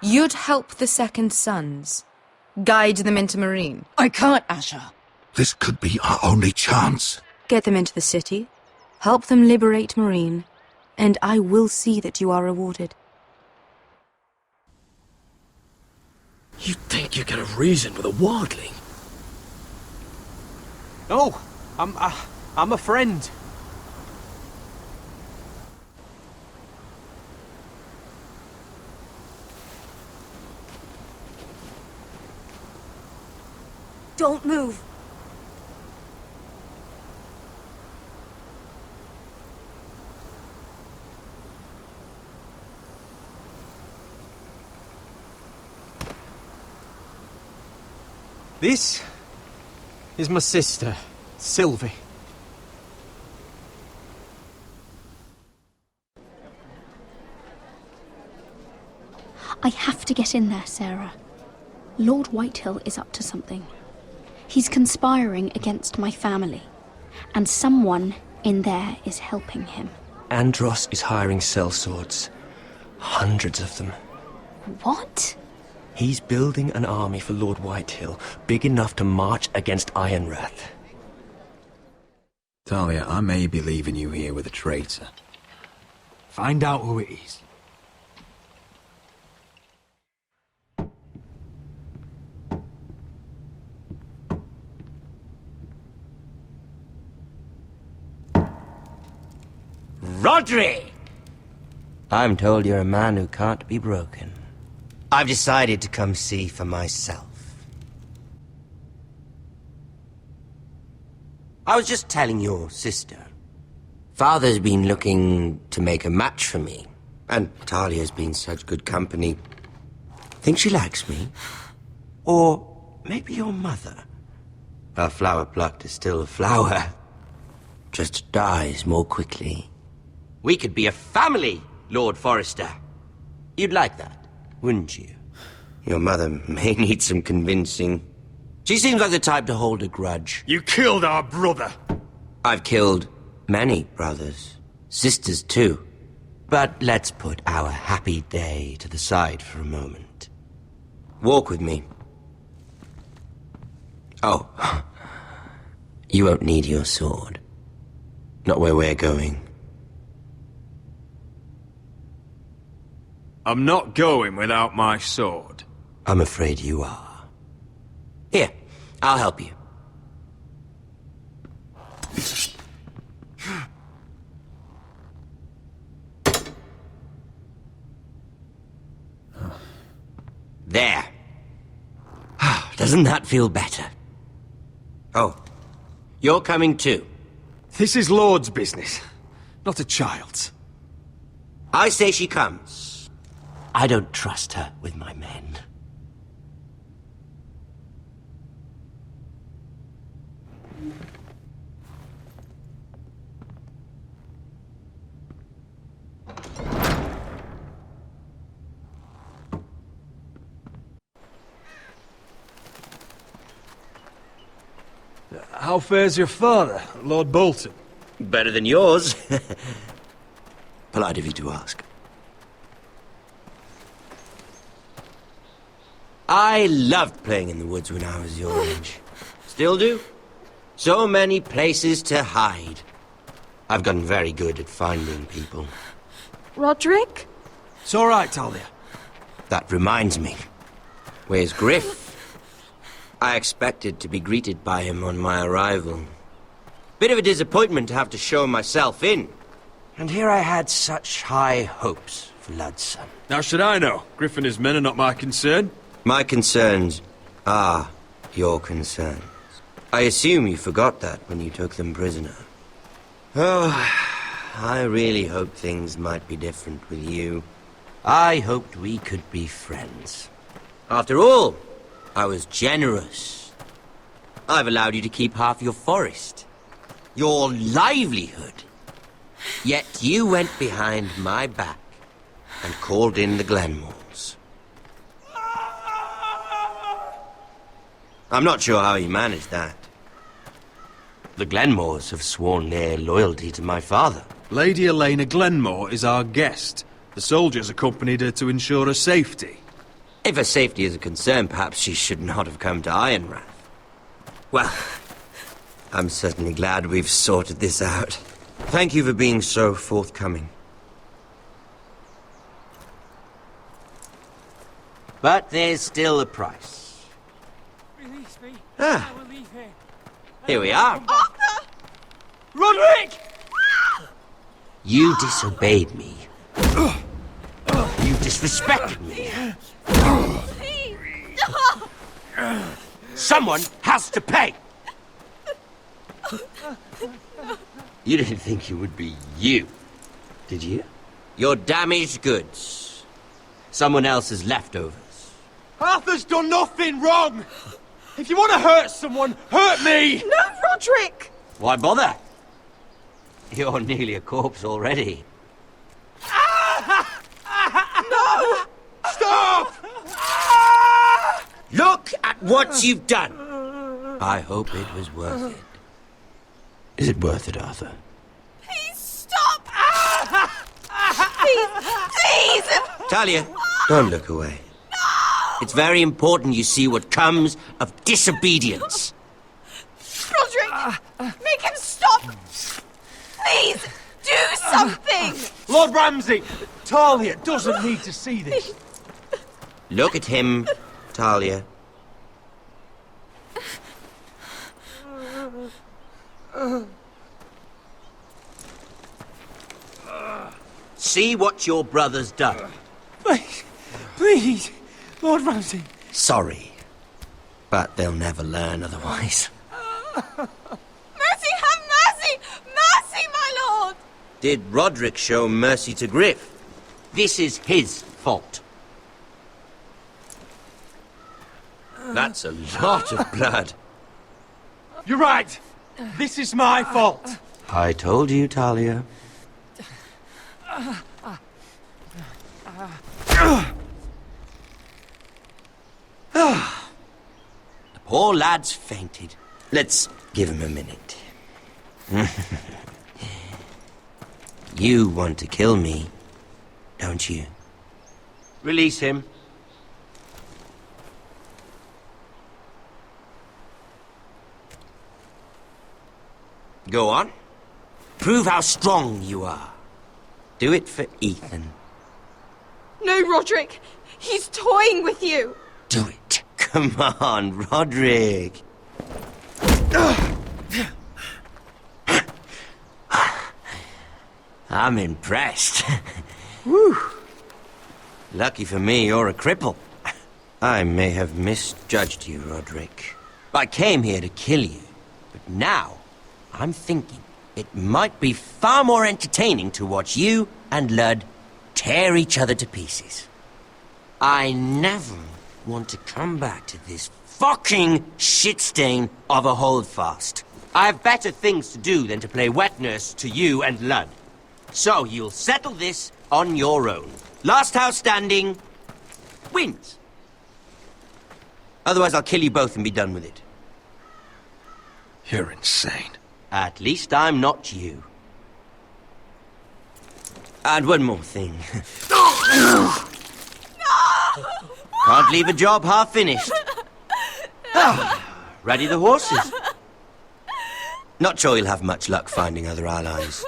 You'd help the Second Sons. Guide them into Marine. I can't, Asher. This could be our only chance. Get them into the city. Help them liberate Marine. And I will see that you are rewarded. You think you can have reason with a wildling? No, I'm a friend. Don't move. This is my sister, Sylvie. I have to get in there, Sarah. Lord Whitehill is up to something. He's conspiring against my family, and someone in there is helping him. Andros is hiring sellswords. Hundreds of them. What? He's building an army for Lord Whitehill, big enough to march against Ironrath. Talia, I may be leaving you here with a traitor. Find out who it is. Rodri! I'm told you're a man who can't be broken. I've decided to come see for myself. I was just telling your sister. Father's been looking to make a match for me, and Talia's been such good company. Think she likes me? Or maybe your mother? A flower plucked is still a flower. Just dies more quickly. We could be a family, Lord Forrester. You'd like that, wouldn't you? Your mother may need some convincing. She seems like the type to hold a grudge. You killed our brother! I've killed many brothers. Sisters, too. But let's put our happy day to the side for a moment. Walk with me. Oh. You won't need your sword. Not where we're going. I'm not going without my sword. I'm afraid you are. Here, I'll help you. There. Doesn't that feel better? Oh, you're coming too. This is Lord's business, not a child's. I say she comes. I don't trust her with my men. How fares your father, Lord Bolton? Better than yours. Polite of you to ask. I loved playing in the woods when I was your age. Still do. So many places to hide. I've gotten very good at finding people. Roderick? It's all right, Talia. That reminds me. Where's Griff? I expected to be greeted by him on my arrival. Bit of a disappointment to have to show myself in. And here I had such high hopes for Ludson. Now should I know? Griff and his men are not my concern. My concerns are your concerns. I assume you forgot that when you took them prisoner. Oh, I really hoped things might be different with you. I hoped we could be friends. After all, I was generous. I've allowed you to keep half your forest. Your livelihood. Yet you went behind my back and called in the Glenmores. I'm not sure how you managed that. The Glenmores have sworn their loyalty to my father. Lady Elena Glenmore is our guest. The soldiers accompanied her to ensure her safety. If her safety is a concern, perhaps she should not have come to Ironrath. Well, I'm certainly glad we've sorted this out. Thank you for being so forthcoming. But there's still a price. Release me. Ah. I will leave here. Here we are. Arthur! Roderick! You disobeyed me. You disrespected me. Someone has to pay! You didn't think it would be you, did you? Your damaged goods. Someone else's leftovers. Arthur's done nothing wrong! If you want to hurt someone, hurt me! No, Roderick! Why bother? You're nearly a corpse already. Stop! Look at what you've done! I hope it was worth it. Is it worth it, Arthur? Please stop! Please! Talia, don't look away. It's very important you see what comes of disobedience. Roderick! Make him stop! Please! Do something! Lord Ramsay! Talia doesn't need to see this. Look at him, Talia. See what your brother's done. Please, Lord Ramsay. Sorry, but they'll never learn otherwise. Mercy, have mercy! Mercy, my lord! Did Roderick show mercy to Griff? This is his fault. That's a lot of blood. You're right. This is my fault. I told you, Talia. The poor lad's fainted. Let's give him a minute. You want to kill me, don't you? Release him. Go on. Prove how strong you are. Do it for Ethan. No, Roderick! He's toying with you! Do it. Come on, Roderick. I'm impressed. Whew. Lucky for me, you're a cripple. I may have misjudged you, Roderick. I came here to kill you, but now I'm thinking it might be far more entertaining to watch you and Lud tear each other to pieces. I never want to come back to this fucking shit stain of a holdfast. I have better things to do than to play wet nurse to you and Lud. So you'll settle this on your own. Last house standing wins. Otherwise I'll kill you both and be done with it. You're insane. At least I'm not you. And one more thing. Can't leave a job half finished. Ready the horses. Not sure you'll have much luck finding other allies.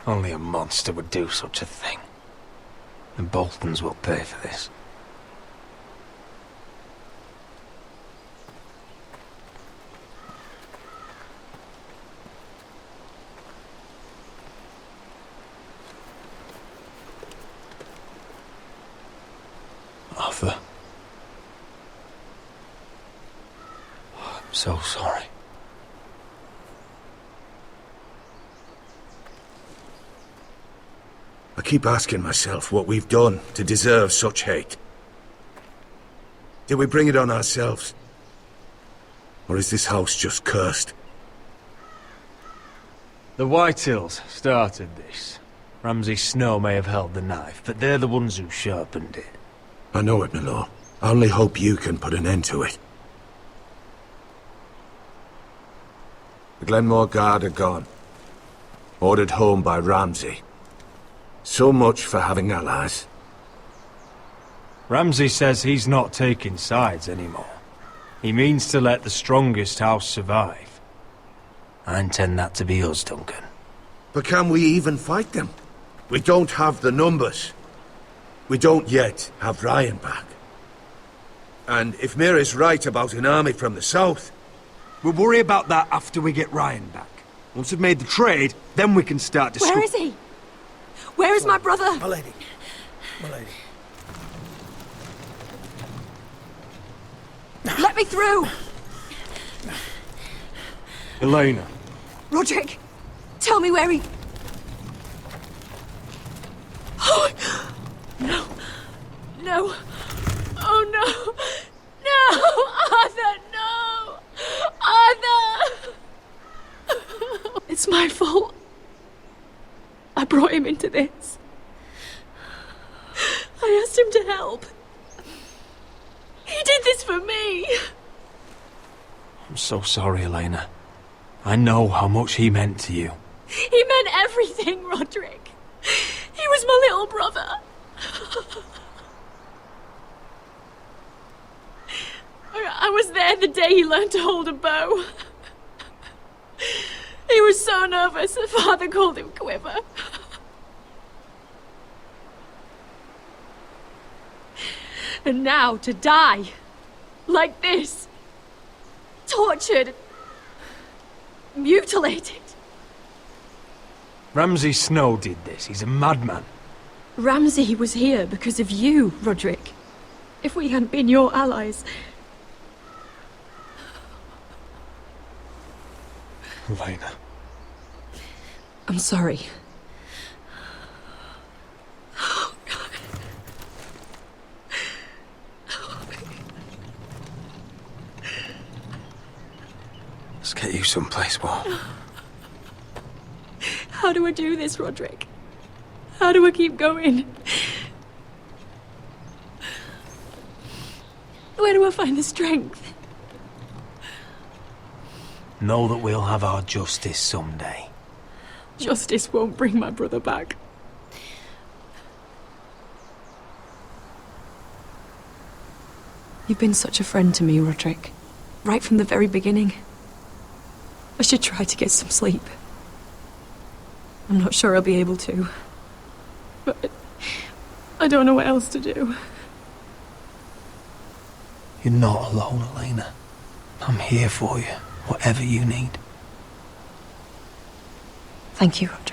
Only a monster would do such a thing. The Boltons will pay for this. Arthur. I'm so sorry. I keep asking myself what we've done to deserve such hate. Did we bring it on ourselves? Or is this house just cursed? The Whitehills started this. Ramsay Snow may have held the knife, but they're the ones who sharpened it. I know it, my lord. I only hope you can put an end to it. The Glenmore Guard are gone. Ordered home by Ramsay. So much for having allies. Ramsay says he's not taking sides anymore. He means to let the strongest house survive. I intend that to be us, Duncan. But can we even fight them? We don't have the numbers. We don't yet have Ryan back. And if Mira's right about an army from the south... We'll worry about that after we get Ryan back. Once we've made the trade, then we can start discussing. Where is he? Where is my brother? My lady. My lady. Let me through! Elena. Roderick, tell me where he... Oh, no. No. Oh, no. No! Arthur, no! Arthur! It's my fault. I brought him into this. I asked him to help. He did this for me. I'm so sorry, Elena. I know how much he meant to you. He meant everything, Roderick. He was my little brother. I was there the day he learned to hold a bow. He was so nervous that Father called him Quiver. And now to die like this, tortured, mutilated. Ramsay Snow did this. He's a madman. Ramsay was here because of you, Roderick. If we hadn't been your allies... Elena. I'm sorry. Let's get you someplace warm. How do I do this, Roderick? How do I keep going? Where do I find the strength? Know that we'll have our justice someday. Justice won't bring my brother back. You've been such a friend to me, Roderick. Right from the very beginning. I should try to get some sleep. I'm not sure I'll be able to. But I don't know what else to do. You're not alone, Elena. I'm here for you, whatever you need. Thank you, Roderick.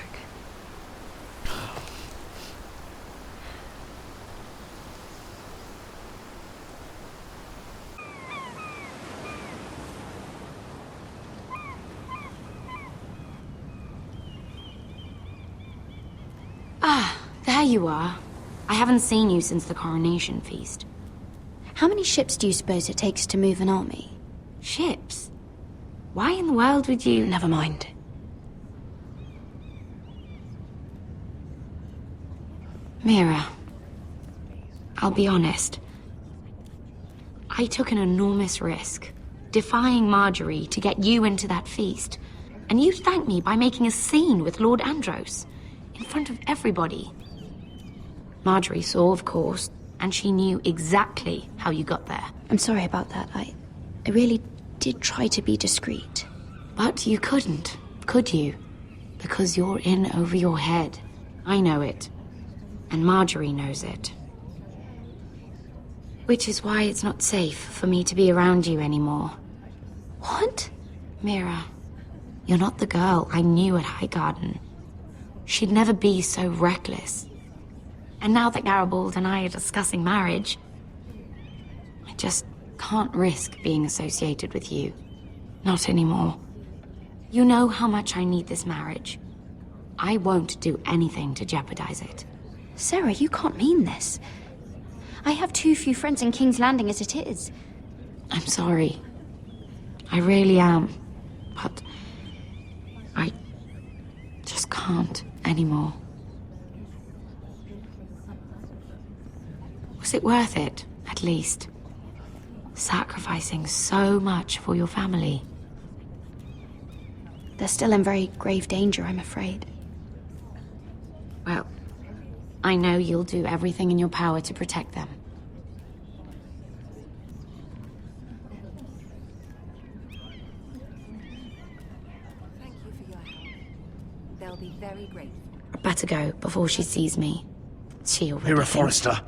There you are. I haven't seen you since the coronation feast. How many ships do you suppose it takes to move an army? Ships? Why in the world would you... Never mind. Mira, I'll be honest. I took an enormous risk, defying Marjorie to get you into that feast. And you thanked me by making a scene with Lord Andros, in front of everybody. Marjorie saw, of course, and she knew exactly how you got there. I'm sorry about that. I really did try to be discreet. But you couldn't, could you? Because you're in over your head. I know it. And Marjorie knows it. Which is why it's not safe for me to be around you anymore. What? Mira, you're not the girl I knew at Highgarden. She'd never be so reckless. And now that Garibald and I are discussing marriage, I just can't risk being associated with you. Not anymore. You know how much I need this marriage. I won't do anything to jeopardize it. Sarah, you can't mean this. I have too few friends in King's Landing as it is. I'm sorry. I really am. But I just can't anymore. Was it worth it, at least? Sacrificing so much for your family. They're still in very grave danger, I'm afraid. Well, I know you'll do everything in your power to protect them. Thank you for your help. They'll be very grateful. Better go before she sees me. She already Mira thinks- Forrester.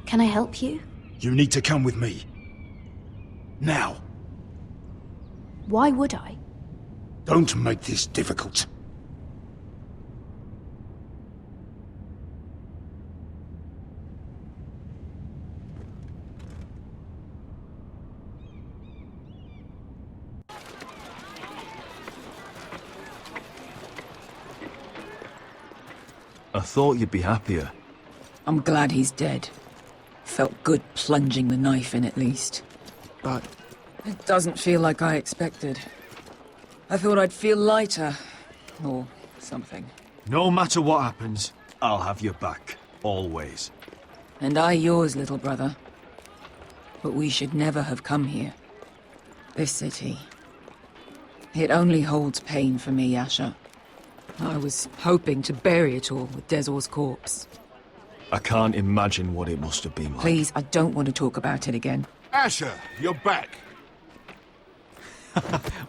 Can I help you? You need to come with me. Now. Why would I? Don't make this difficult. I thought you'd be happier. I'm glad he's dead. Felt good plunging the knife in at least. But it doesn't feel like I expected. I thought I'd feel lighter. Or something. No matter what happens, I'll have your back. Always. And I yours, little brother. But we should never have come here. This city. It only holds pain for me, Asher. I was hoping to bury it all with Dezor's corpse. I can't imagine what it must have been like. Please, I don't want to talk about it again. Asher, you're back.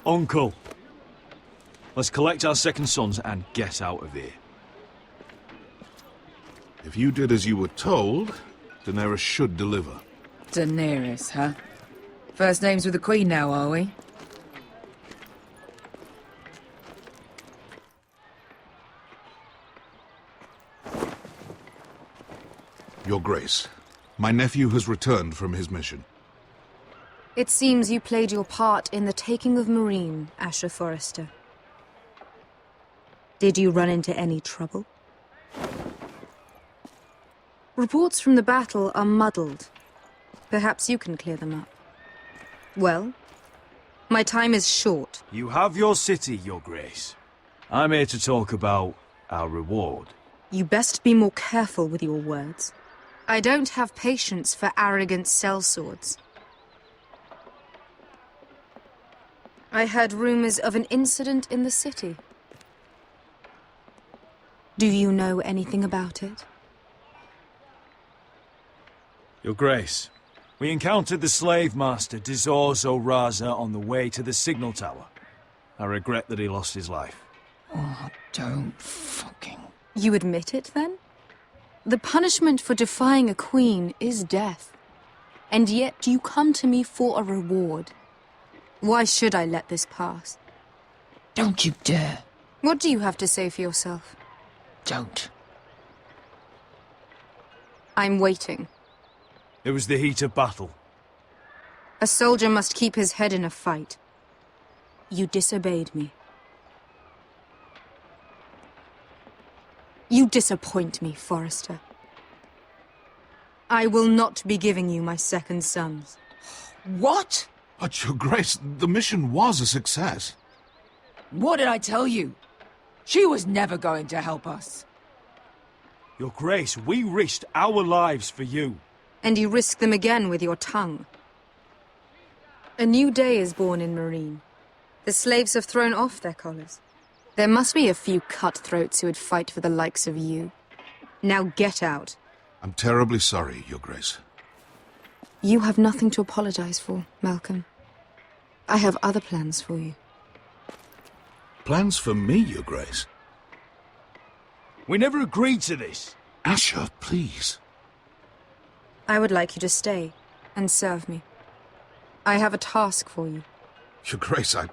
Uncle. Let's collect our second sons and get out of here. If you did as you were told, Daenerys should deliver. Daenerys, huh? First names with the Queen now, are we? Your Grace, my nephew has returned from his mission. It seems you played your part in the taking of Marine, Asher Forrester. Did you run into any trouble? Reports from the battle are muddled. Perhaps you can clear them up. Well, my time is short. You have your city, Your Grace. I'm here to talk about our reward. You best be more careful with your words. I don't have patience for arrogant sellswords. I heard rumors of an incident in the city. Do you know anything about it? Your Grace, we encountered the slave master Dizor Zoraza on the way to the signal tower. I regret that he lost his life. Oh, don't fucking... You admit it, then? The punishment for defying a queen is death. And yet you come to me for a reward. Why should I let this pass? Don't you dare. What do you have to say for yourself? Don't. I'm waiting. It was the heat of battle. A soldier must keep his head in a fight. You disobeyed me. You disappoint me, Forrester. I will not be giving you my second sons. What? But, Your Grace, the mission was a success. What did I tell you? She was never going to help us. Your Grace, we risked our lives for you. And you risk them again with your tongue. A new day is born in Marine. The slaves have thrown off their collars. There must be a few cutthroats who would fight for the likes of you. Now get out. I'm terribly sorry, Your Grace. You have nothing to apologize for, Malcolm. I have other plans for you. Plans for me, Your Grace? We never agreed to this. Asher, please. I would like you to stay and serve me. I have a task for you. Your Grace, I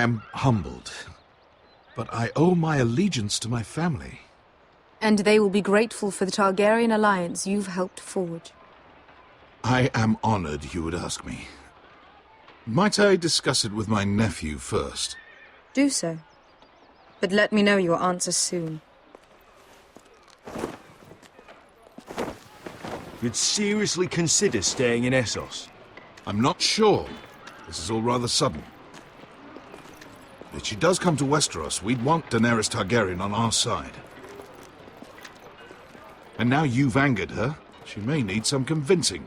am humbled. But I owe my allegiance to my family. And they will be grateful for the Targaryen alliance you've helped forge. I am honored you would ask me. Might I discuss it with my nephew first? Do so. But let me know your answer soon. You'd seriously consider staying in Essos? I'm not sure. This is all rather sudden. If she does come to Westeros, we'd want Daenerys Targaryen on our side. And now you've angered her, she may need some convincing.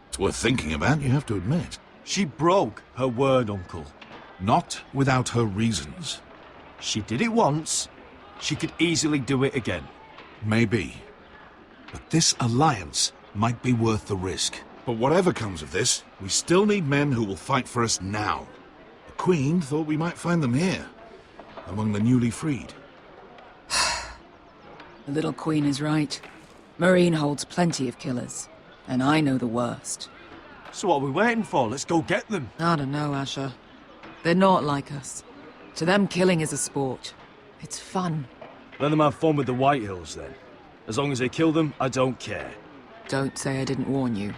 It's worth thinking about, you have to admit. She broke her word, Uncle. Not without her reasons. She did it once. She could easily do it again. Maybe. But this alliance might be worth the risk. But whatever comes of this, we still need men who will fight for us now. The Queen thought we might find them here, among the newly freed. The little Queen is right. Marine holds plenty of killers, and I know the worst. So what are we waiting for? Let's go get them. I don't know, Asher. They're not like us. To them, killing is a sport. It's fun. Let them have fun with the Whitehills, then. As long as they kill them, I don't care. Don't say I didn't warn you.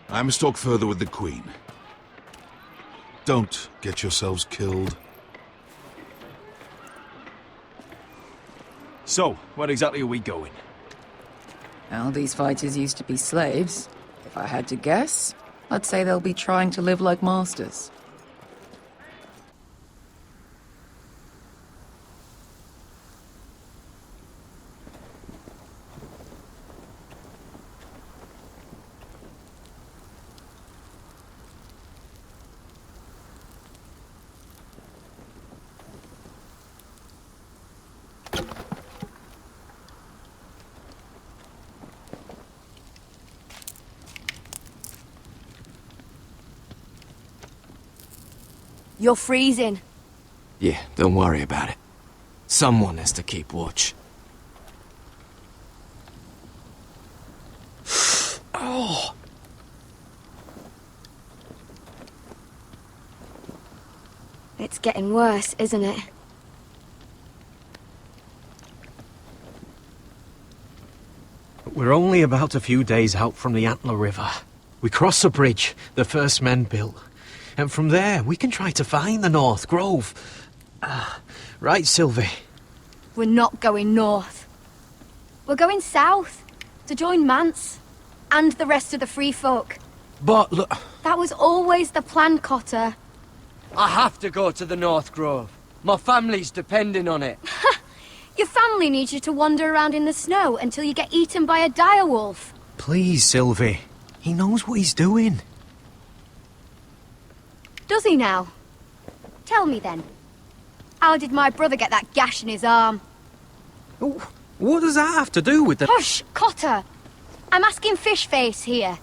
I must talk further with the Queen. Don't get yourselves killed. So, where exactly are we going? Well, these fighters used to be slaves. If I had to guess, I'd say they'll be trying to live like masters. You're freezing. Yeah, don't worry about it. Someone has to keep watch. Oh! It's getting worse, isn't it? We're only about a few days out from the Antler River. We cross a bridge the first men built. And from there, we can try to find the North Grove. Right, Sylvie? We're not going north. We're going south, to join Mance, and the rest of the Free Folk. But look... That was always the plan, Cotter. I have to go to the North Grove. My family's depending on it. Your family needs you to wander around in the snow until you get eaten by a direwolf. Please, Sylvie. He knows what he's doing. Does he now? Tell me then. How did my brother get that gash in his arm? What does that have to do with the... Hush, Cotter! I'm asking Fishface here.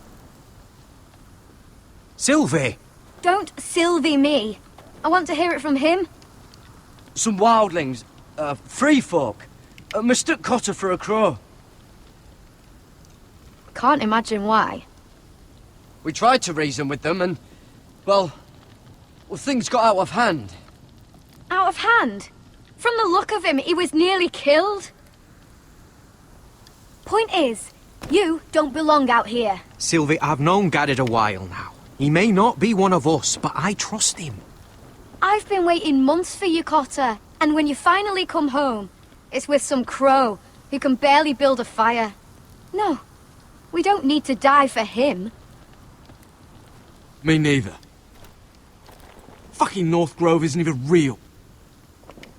Sylvie! Don't Sylvie me. I want to hear it from him. Some wildlings, free folk, mistook Cotter for a crow. Can't imagine why. We tried to reason with them and, well, things got out of hand. Out of hand? From the look of him, he was nearly killed. Point is, you don't belong out here. Sylvie, I've known Gaddard a while now. He may not be one of us, but I trust him. I've been waiting months for you, Cotter. And when you finally come home, it's with some crow who can barely build a fire. No, we don't need to die for him. Me neither. Fucking North Grove isn't even real.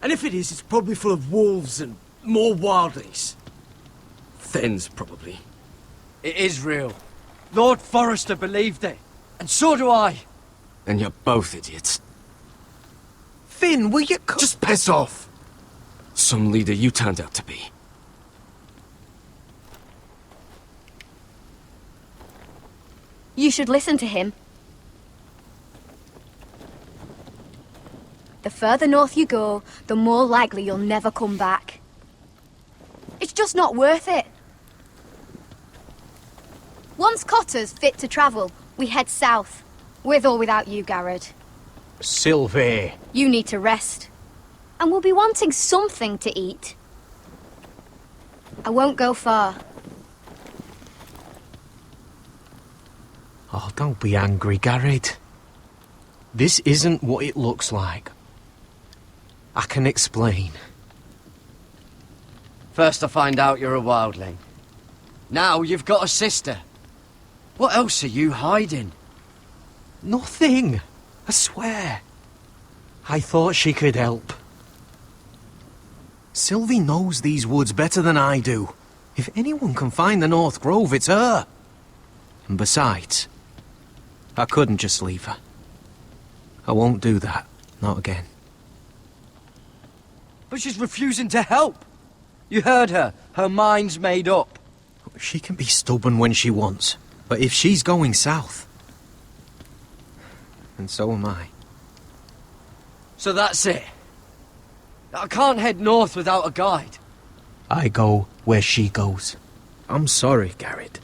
And if it is, it's probably full of wolves and more wildlings. Thens, probably. It is real. Lord Forrester believed it. And so do I. And you're both idiots. Finn, will you... Just piss off! Some leader you turned out to be. You should listen to him. The further north you go, the more likely you'll never come back. It's just not worth it. Once Cotter's fit to travel, we head south. With or without you, Garrett. Sylvie. You need to rest. and we'll be wanting something to eat. I won't go far. Oh, don't be angry, Garrett. This isn't what it looks like. I can explain. First I find out you're a wildling. Now you've got a sister. What else are you hiding? Nothing. I swear. I thought she could help. Sylvie knows these woods better than I do. If anyone can find the North Grove, it's her. And besides, I couldn't just leave her. I won't do that. Not again. But she's refusing to help. You heard her. Her mind's made up. She can be stubborn when she wants. But if she's going south, and so am I. So that's it. I can't head north without a guide. I go where she goes. I'm sorry, Garrett.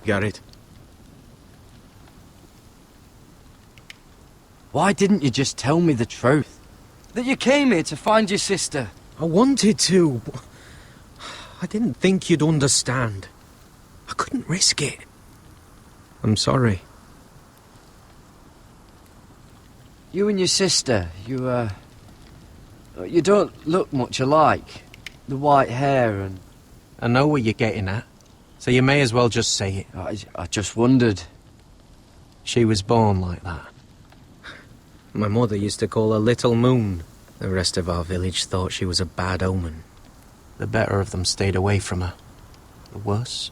Garrett. Why didn't you just tell me the truth? That you came here to find your sister? I wanted to. I didn't think you'd understand. I couldn't risk it. I'm sorry. You and your sister, you don't look much alike. The white hair and... I know what you're getting at, so you may as well just say it. I just wondered. She was born like that. My mother used to call her Little Moon. The rest of our village thought she was a bad omen. The better of them stayed away from her. The worse?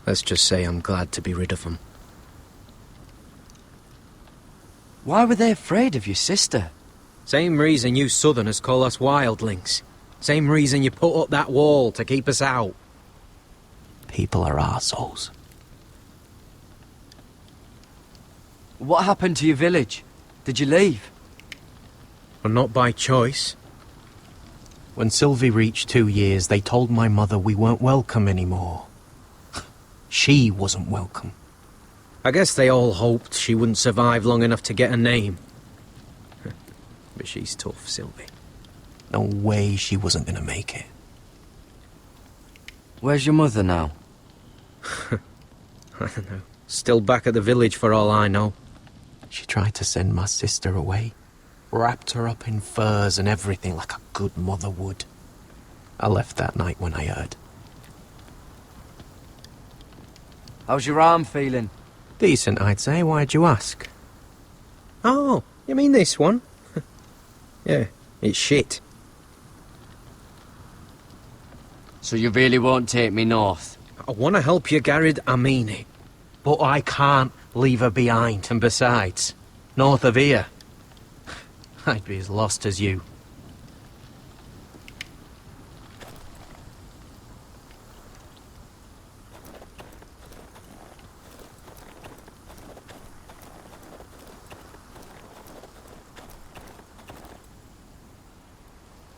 Let's just say I'm glad to be rid of them. Why were they afraid of your sister? Same reason you Southerners call us wildlings. Same reason you put up that wall to keep us out. People are arseholes. What happened to your village? Did you leave? Well, not by choice. When Sylvie reached 2 years, they told my mother we weren't welcome anymore. She wasn't welcome. I guess they all hoped she wouldn't survive long enough to get a name. But she's tough, Sylvie. No way she wasn't gonna make it. Where's your mother now? I don't know. Still back at the village for all I know. She tried to send my sister away. Wrapped her up in furs and everything like a good mother would. I left that night when I heard. How's your arm feeling? Decent, I'd say. Why'd you ask? Oh, you mean this one? Yeah, it's shit. So you really won't take me north? I want to help you, Garrett, I mean it. But I can't leave her behind. And besides, north of here, I'd be as lost as you.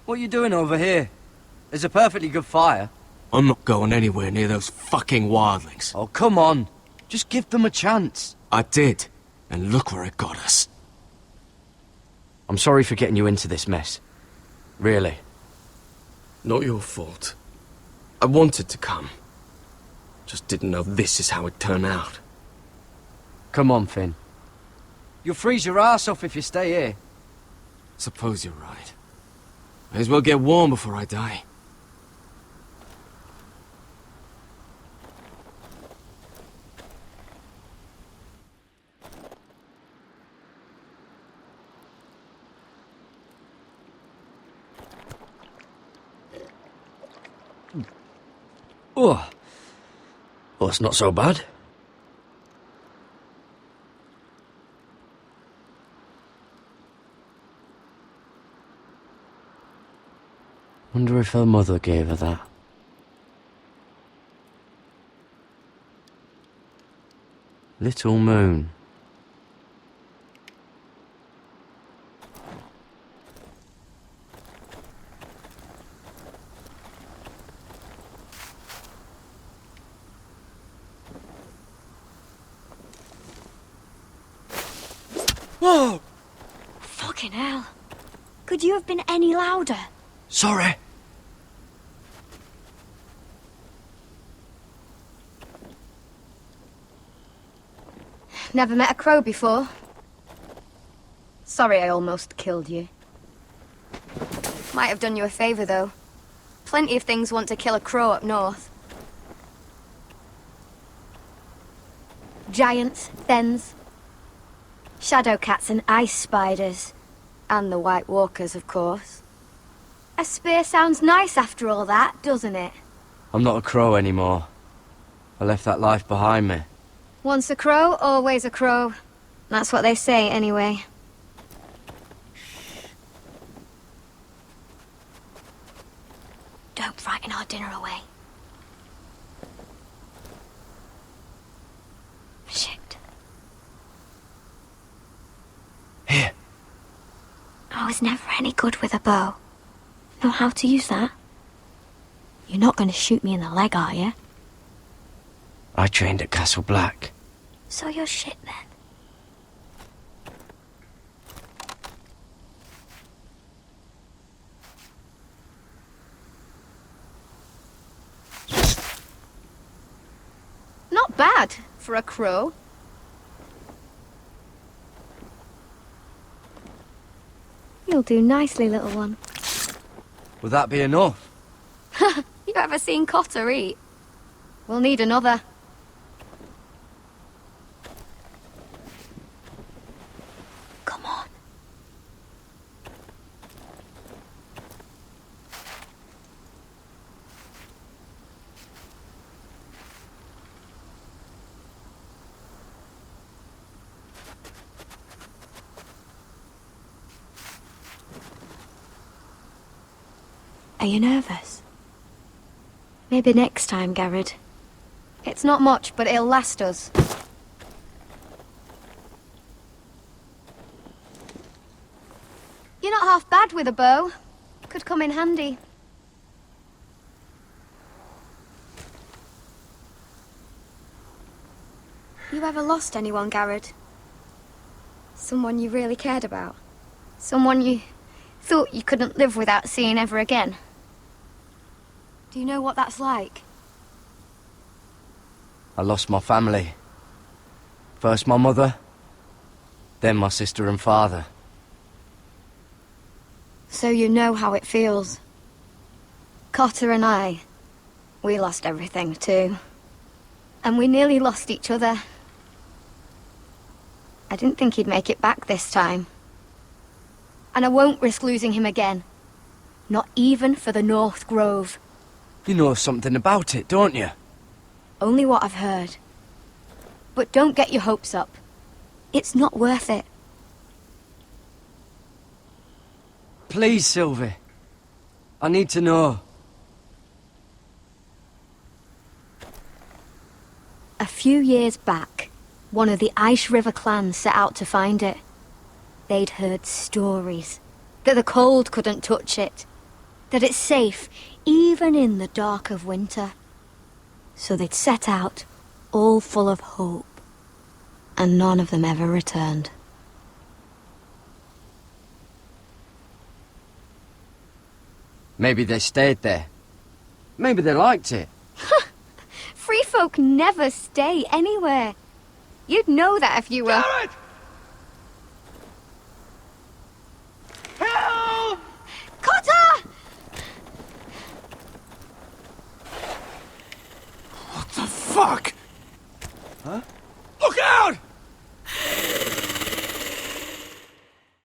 What are you doing over here? There's a perfectly good fire. I'm not going anywhere near those fucking wildlings. Oh, come on. Just give them a chance. I did, and look where it got us. I'm sorry for getting you into this mess. Really. Not your fault. I wanted to come. Just didn't know this is how it'd turn out. Come on, Finn. You'll freeze your ass off if you stay here. Suppose you're right. May as well get warm before I die. Oh. Well, it's not so bad. Wonder if her mother gave her that. Little Moon. Whoa! Fucking hell. Could you have been any louder? Sorry. Never met a crow before. Sorry I almost killed you. Might have done you a favour, though. Plenty of things want to kill a crow up north. Giants, thens, shadow cats and ice spiders. And the White Walkers, of course. A spear sounds nice after all that, doesn't it? I'm not a crow anymore. I left that life behind me. Once a crow, always a crow. That's what they say, anyway. Don't frighten our dinner away. Shit. Here. I was never any good with a bow. Know how to use that? You're not going to shoot me in the leg, are you? I trained at Castle Black. So you're shit then. Not bad for a crow. You'll do nicely, little one. Will that be enough? You ever seen Cotter eat? We'll need another. Come on. Are you nervous? Maybe next time, Garrett. It's not much, but it'll last us. You're not half bad with a bow. Could come in handy. You ever lost anyone, Garrett? Someone you really cared about? Someone you thought you couldn't live without seeing ever again? Do you know what that's like? I lost my family. First my mother, then my sister and father. So you know how it feels. Cotter and I, we lost everything too. And we nearly lost each other. I didn't think he'd make it back this time. And I won't risk losing him again. Not even for the North Grove. You know something about it, don't you? Only what I've heard. But don't get your hopes up. It's not worth it. Please, Sylvie. I need to know. A few years back, one of the Ice River clans set out to find it. They'd heard stories. That the cold couldn't touch it. That it's safe, even in the dark of winter. So they'd set out, all full of hope. And none of them ever returned. Maybe they stayed there. Maybe they liked it. Free folk never stay anywhere. You'd know that if you were... Garrett! Help! Cotter! What the fuck? Huh? Look out!